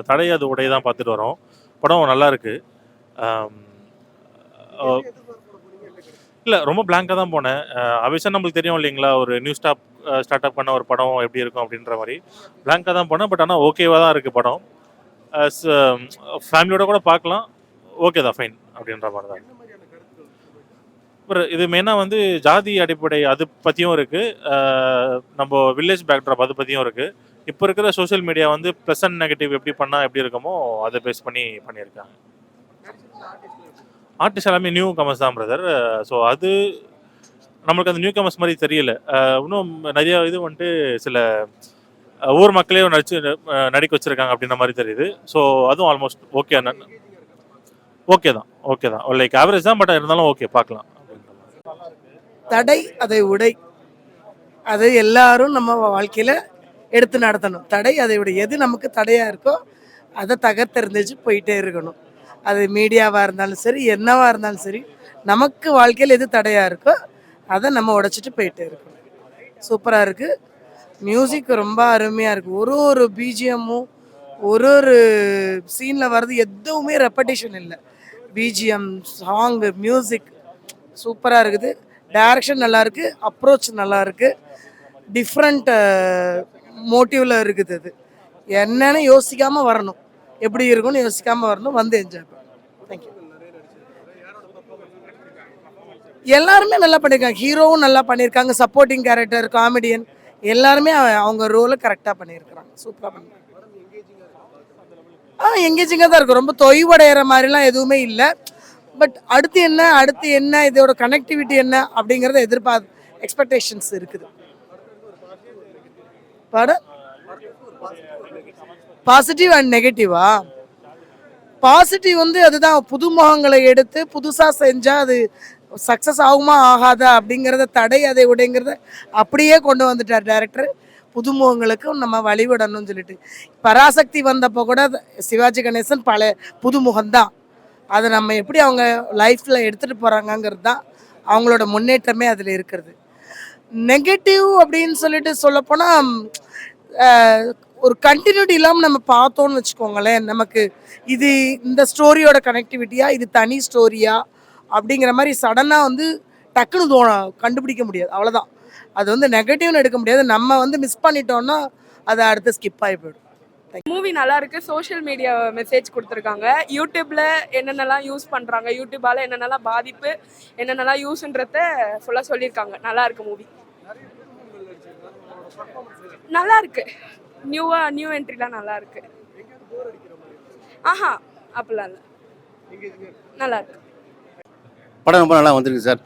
தடை அது உடை தான் பார்த்துட்டு வரோம். படம் நல்லா இருக்கு. ஆம், அ இல்ல ரொம்ப பிளாங்க்கா தான் போனேன். ஆப்வியஸா நம்மளுக்கு தெரியும் இல்லைங்களா? ஒரு நியூ ஸ்டார்ட் அப் பண்ண ஒரு படம் எப்படி இருக்கும் அப்படின்ற மாரி. பிளாங்க்கா தான் போனேன். பட் ஆனா ஓகேவா தான் இருக்கு படம். ஸ் ஃபேமிலியோட கூட பார்க்கலாம். ஓகே தான், ஃபைன் அப்படின்ற மாரி தான். இது மெயினா வந்து ஜாதி அடிப்படை அது பத்தியும் இருக்கு. அ நம்ப வில்லேஜ் பேக்ட்ராப் அது பத்தியும் இருக்கு. இப்ப இருக்கிற சோசியல் மீடியா வந்து பிளஸ் அண்ட் நெகட்டிவ் எப்படி பண்ணா எப்படி இருக்குமோ, அத பேஸ் பண்ணி பண்ணியிருக்காங்க. ஆர்டிஸ்ட் எல்லாமே நியூ கமர்ஸ் தான் பிரதர். ஸோ அது நம்மளுக்கு அந்த நியூ கமர்ஸ் மாரி தெரியல. இன்னும் நெறைய இது வந்துட்டு சில ஊர் மக்களே நடிக்க வச்சிருக்காங்க அப்படின்ற மாரி தெரியுது. ஸோ அதுவும் ஆல்மோஸ்ட் ஓகே. ஓகே தான், ஓகே தான். லைக் ஆவரேஜ் தான். பட் இருந்தாலும் ஓகே பார்க்கலாம். தடை அதை உடை, அதை எல்லாரும் நம்ம வாழ்க்கையில எடுத்து நடத்தணும். தடை அதை விட எது நமக்கு தடையா இருக்கோ அதை தகர்த்தெறிஞ்சிச்சு போயிட்டே இருக்கணும். அது மீடியாவாக இருந்தாலும் சரி, என்னவா இருந்தாலும் சரி, நமக்கு வாழ்க்கையில் எது தடையா இருக்கோ அதை நம்ம உடைச்சிட்டு போயிட்டே இருக்கணும். சூப்பராக இருக்குது. மியூசிக் ரொம்ப அருமையாக இருக்குது. ஒரு ஒரு பிஜிஎம்மும் ஒரு ஒரு சீனில் வர்றது எதுவுமே ரெப்படேஷன் இல்லை. பிஜிஎம், சாங்கு, மியூசிக் சூப்பராக இருக்குது. டைரக்ஷன் நல்லாயிருக்கு, அப்ரோச் நல்லாயிருக்கு, டிஃப்ரெண்ட் மோட்டிவில் இருக்குது. அது என்னன்னு யோசிக்காமல் வரணும், எப்படி இருக்கும்னு யோசிக்காமல் வரணும், வந்து என்ஜாய் பண்ணணும். தேங்க்யூ. எல்லாருமே நல்லா பண்ணியிருக்காங்க. ஹீரோவும் நல்லா பண்ணியிருக்காங்க, சப்போர்ட்டிங் கேரக்டர், காமெடியன் எல்லாருமே அவங்க ரோலை கரெக்டாக பண்ணியிருக்கிறாங்க. சூப்பராக பண்ணியிருக்காங்க. எங்கேஜிங்காக தான் இருக்கும். ரொம்ப தொய்வடைகிற மாதிரிலாம் எதுவுமே இல்லை. பட் அடுத்து என்ன இதோட கனெக்டிவிட்டி என்ன அப்படிங்கிறத எக்ஸ்பெக்டேஷன்ஸ் இருக்குது. படம் பாசிட்டிவ் அண்ட் நெகட்டிவா? பாசிட்டிவ் வந்து அதுதான், புதுமுகங்களை எடுத்து புதுசாக செஞ்சால் அது சக்ஸஸ் ஆகுமா ஆகாதா அப்படிங்கிறத, தடை அதை உடைங்கிறத அப்படியே கொண்டு வந்துட்டார் டைரக்டர். புதுமுகங்களுக்கும் நம்ம வழிவிடணும்னு சொல்லிட்டு. பராசக்தி வந்தப்போ கூட சிவாஜி கணேசன் புதுமுகம்தான். அதை நம்ம எப்படி அவங்க லைஃப்பில் எடுத்துகிட்டு போகிறாங்கங்கிறது தான் அவங்களோட முன்னேற்றமே அதில் இருக்கிறது. நெகட்டிவ் அப்படின்னு சொல்லிட்டு சொல்லப்போனால், ஒரு கண்டினியூட்டி இல்லாமல் நம்ம பார்த்தோன்னு வச்சுக்கோங்களேன், நமக்கு இது இந்த ஸ்டோரியோட கனெக்டிவிட்டியா, இது தனி ஸ்டோரியா அப்படிங்கிற மாதிரி சடனாக வந்து டக்குன்னு கண்டுபிடிக்க முடியாது. அவ்வளோதான். அது வந்து நெகட்டிவ்னு எடுக்க முடியாது. நம்ம வந்து மிஸ் பண்ணிட்டோம்னா அதை அடுத்து ஸ்கிப் ஆகி போயிடும். மூவி நல்லா இருக்கு. சோஷியல் மீடியா மெசேஜ் கொடுத்துருக்காங்க. யூடியூப்ல என்னென்னலாம் யூஸ் பண்றாங்க, யூடியூபால என்னென்னலாம் பாதிப்பு, என்னென்னலாம் யூஸ்ன்றத ஃபுல்லா சொல்லியிருக்காங்க. நல்லா இருக்கு மூவி. நல்லா இருக்கு. நியூ என்ட்ரிலாம் நல்லா இருக்கு. ஆஹா, அப்படிலாம் இல்லை. நல்லா இருக்கு. படம் ரொம்ப நல்லா வந்திருக்கு சார்.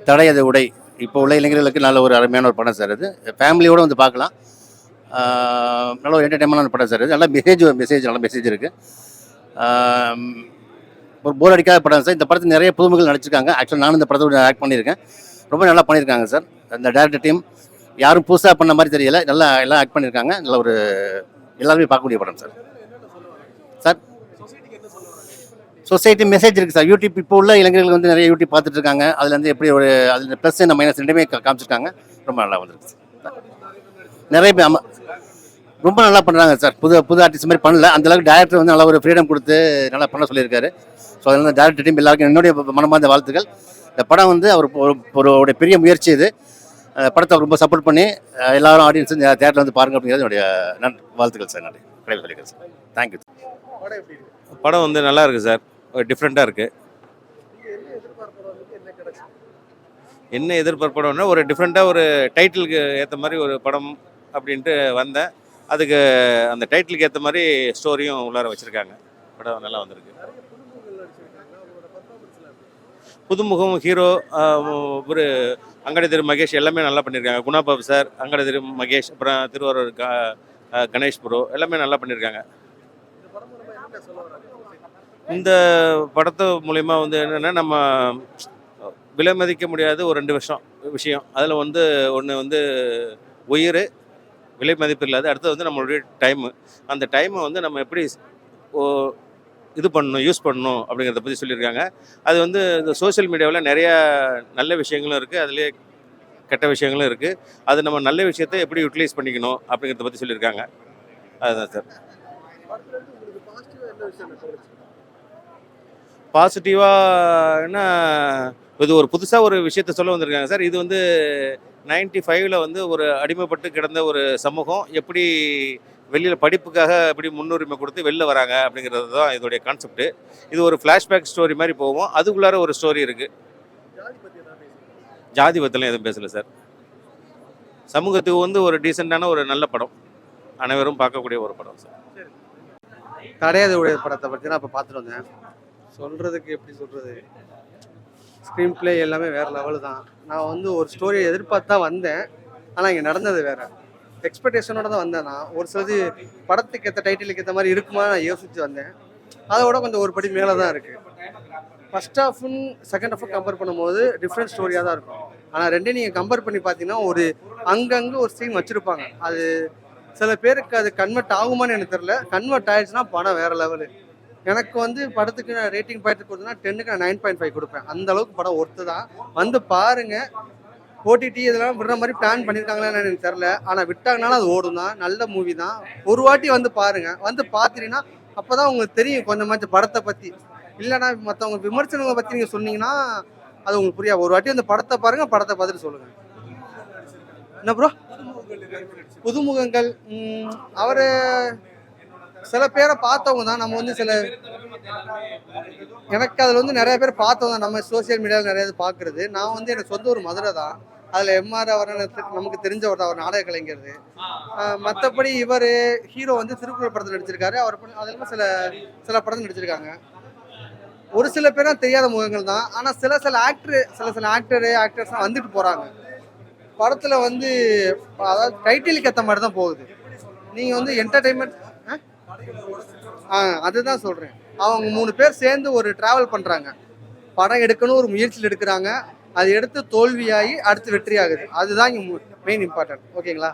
தடை அது உடை இப்போ உள்ள இளைஞர்களுக்கு நல்ல ஒரு அருமையான ஒரு படம் சார். அது ஃபேமிலியோடு வந்து பார்க்கலாம். நல்ல ஒரு என்டர்டைன்மெண்டான படம் சார். இது நல்ல நல்ல மெசேஜ் இருக்குது. ஒரு போர் அடிக்காத படம் சார். இந்த படத்தில் நிறைய புதுமுகங்கள் நடிச்சிருக்காங்க. ஆக்சுவலாக நானும் இந்த படத்தோட ஆக்ட் பண்ணியிருக்கேன். ரொம்ப நல்லா பண்ணியிருக்காங்க சார். அந்த டேரக்டர் டீம் யாரும் புதுசாக பண்ண மாதிரி தெரியல, நல்லா எல்லாம் ஆக்ட் பண்ணியிருக்காங்க. நல்ல ஒரு எல்லாருமே பார்க்கக்கூடிய படம் சார். சார் சொசைட்டி மெசேஜ் இருக்குது சார். யூடியூப் இப்போ உள்ள இளைஞர்கள் வந்து நிறைய யூடியூப் பார்த்துட்டு இருக்காங்க. அதில் வந்து எப்படி ஒரு அதில் ப்ளஸ் என்ன மைனஸ் ரெண்டுமே காமிச்சிருக்காங்க. ரொம்ப நல்லா வந்துருக்கு சார். நிறைய பேர் ரொம்ப நல்லா பண்ணுறாங்க சார். புது ஆர்டிஸ்ட் மாதிரி பண்ணல. அந்தளவுக்கு டேரக்டர் வந்து நல்லா ஒரு ஃப்ரீடம் கொடுத்து நல்லா பண்ண சொல்லியிருக்காரு. ஸோ அதனால டேரக்டர் டீம் எல்லாருக்கும் என்னுடைய மனமார்ந்த வாழ்த்துக்கள். இந்த படம் வந்து ஒரு பெரிய முயற்சி. இது படத்தை ரொம்ப சப்போர்ட் பண்ணி எல்லாரும் ஆடியன்ஸ் தேட்டரில் வந்து பாருங்க அப்படிங்கிறது என்னுடைய வாழ்த்துக்கள் சார். நன்றி கடையில் சொல்லிக்கிறேன் சார். தேங்க்யூ. படம் வந்து நல்லா இருக்குது சார். டிஃப்ரெண்ட்டாக இருக்குது. என்ன எதிர்பார்ப்படம்னா ஒரு டிஃப்ரெண்ட்டாக ஒரு டைட்டிலுக்கு ஏற்ற மாதிரி ஒரு படம் அப்படின்ட்டு வந்தேன். அதுக்கு அந்த டைட்டிலுக்கு ஏற்ற மாதிரி ஸ்டோரியும் உள்ளார வச்சுருக்காங்க. படம் நல்லா வந்திருக்கு. புதுமுகம் ஹீரோ ஒரு அங்கடி திரு மகேஷ் எல்லாமே நல்லா பண்ணியிருக்காங்க. குணாபாபு சார், அங்கடி திரு மகேஷ், அப்புறம் திருவாரூர் கணேஷ் ப்ரோ எல்லாமே நல்லா பண்ணியிருக்காங்க. இந்த படத்து மூலிமா வந்து என்னென்னா, நம்ம விலை மதிக்க முடியாத ஒரு 2 விஷயம். அதில் வந்து ஒன்று வந்து உயிர், விலை மதிப்பு இல்லாத. அடுத்தது வந்து நம்மளுடைய டைமு. அந்த டைமை வந்து நம்ம எப்படி யூஸ் பண்ணணும் அப்படிங்கிறத பற்றி சொல்லியிருக்காங்க. அது வந்து இந்த சோஷியல் மீடியாவில் நிறையா நல்ல விஷயங்களும் இருக்குது, அதுலேயே கெட்ட விஷயங்களும் இருக்குது. அது நம்ம நல்ல விஷயத்தை எப்படி யூட்டிலைஸ் பண்ணிக்கணும் அப்படிங்கிறத பற்றி சொல்லியிருக்காங்க. அதுதான் சார். பாசிட்டிவாக இது ஒரு புதுசாக ஒரு விஷயத்த சொல்ல வந்திருக்காங்க சார். இது வந்து 95ல் வந்து ஒரு அடிமைப்பட்டு கிடந்த ஒரு சமூகம் எப்படி வெளியில் படிப்புக்காக எப்படி முன்னுரிமை கொடுத்து வெளில வராங்க அப்படிங்கிறது தான் இதோடைய கான்செப்ட். இது ஒரு ஃப்ளாஷ்பேக் ஸ்டோரி மாதிரி போகும். அதுக்குள்ளார ஒரு ஸ்டோரி இருக்குது. ஜாதி பற்றிலாம் எதுவும் பேசலை சார். சமூகத்துக்கு வந்து ஒரு டீசெண்டான ஒரு நல்ல படம், அனைவரும் பார்க்கக்கூடிய ஒரு படம் சார். கிடையாது உடைய படத்தை பற்றி நான் இப்போ பார்த்துட்டு வந்தேன். சொல்கிறதுக்கு எப்படி சொல்கிறது, ஸ்க்ரீன் பிளே எல்லாமே வேறு லெவலு தான். நான் வந்து ஒரு ஸ்டோரியை எதிர்பார்த்து தான் வந்தேன், ஆனால் இங்கே நடந்தது வேறு. எக்ஸ்பெக்டேஷனோட தான் வந்தேன். நான் ஒரு சிலது படத்துக்கு ஏற்ற டைட்டிலுக்கு ஏற்ற மாதிரி இருக்குமா நான் யோசிச்சு வந்தேன். அதோட கொஞ்சம் ஒரு படி மேலே தான் இருக்குது. ஃபர்ஸ்ட் ஹாஃபும் செகண்ட் ஹாஃபும் கம்பேர் பண்ணும்போது டிஃப்ரெண்ட் ஸ்டோரியாக தான் இருக்கும். ஆனால் ரெண்டையும் நீங்கள் கம்பேர் பண்ணி பார்த்தீங்கன்னா ஒரு அங்கங்கே ஒரு சீன் வச்சுருப்பாங்க. அது சில பேருக்கு அது கன்வெர்ட் ஆகுமான்னு எனக்கு தெரியல. கன்வெர்ட் ஆயிடுச்சுன்னா படம் வேறு லெவலு. எனக்கு வந்து படத்துக்கு நான் ரேட்டிங் பாயிண்ட் கொடுத்தேன்னா 10க்கு நான் 9.5 கொடுப்பேன். அந்த அளவுக்கு படம் ஒர்த்து தான். வந்து பாருங்கள். ஓடிடி இதெல்லாம் விடுற மாதிரி பிளான் பண்ணியிருக்காங்களான்னு எனக்கு தெரில. ஆனால் விட்டாங்கனாலும் அது ஓடும் தான். நல்ல மூவி தான். ஒரு வாட்டி வந்து பாருங்கள். வந்து பார்த்துட்டீங்கன்னா அப்போ தான் உங்களுக்கு தெரியும் கொஞ்சமாச்சும் படத்தை பற்றி. இல்லைனா மற்றவங்க விமர்சனங்களை பற்றி நீங்கள் சொன்னீங்கன்னா அது உங்களுக்கு புரியாது. ஒரு வாட்டி அந்த படத்தை பாருங்கள், படத்தை பார்த்துட்டு சொல்லுங்கள். என்ன ப்ரோ புதுமுகங்கள்? அவர் சில பேரை பார்த்தவங்க தான். நம்ம வந்து எனக்கு அதில் வந்து நிறைய பேர் பார்த்தவங்க தான். நம்ம சோசியல் மீடியாவில் நிறைய இது பார்க்குறது. நான் வந்து எனக்கு சொந்த ஒரு மதுரை தான். அதில் எம்ஆர் அவர் நமக்கு தெரிஞ்சவர் தான், அவர் நாடக கலைஞர். மற்றபடி இவர் ஹீரோ வந்து திருக்குறள் படத்தில் நடிச்சிருக்காரு. அவர் அதெல்லாம் சில படத்தில் நடிச்சிருக்காங்க. ஒரு சில பேரும் தெரியாத முகங்கள் தான். ஆனால் சில ஆக்டர்ஸ்லாம் வந்துட்டு போகிறாங்க. படத்தில் வந்து அதாவது டைட்டிலுக்கு ஏற்ற மாதிரி தான் போகுது. நீங்கள் வந்து என்டர்டெயின்மெண்ட் அதுதான் சொல்கிறேன். அவங்க 3 பேர் சேர்ந்து ஒரு ட்ராவல் பண்ணுறாங்க. படம் எடுக்கணும் ஒரு முயற்சியில் எடுக்கிறாங்க. அது எடுத்து தோல்வியாகி அடுத்து வெற்றி ஆகுது. அதுதான் இங்கே மெயின் இம்பார்ட்டன்ட். ஓகேங்களா?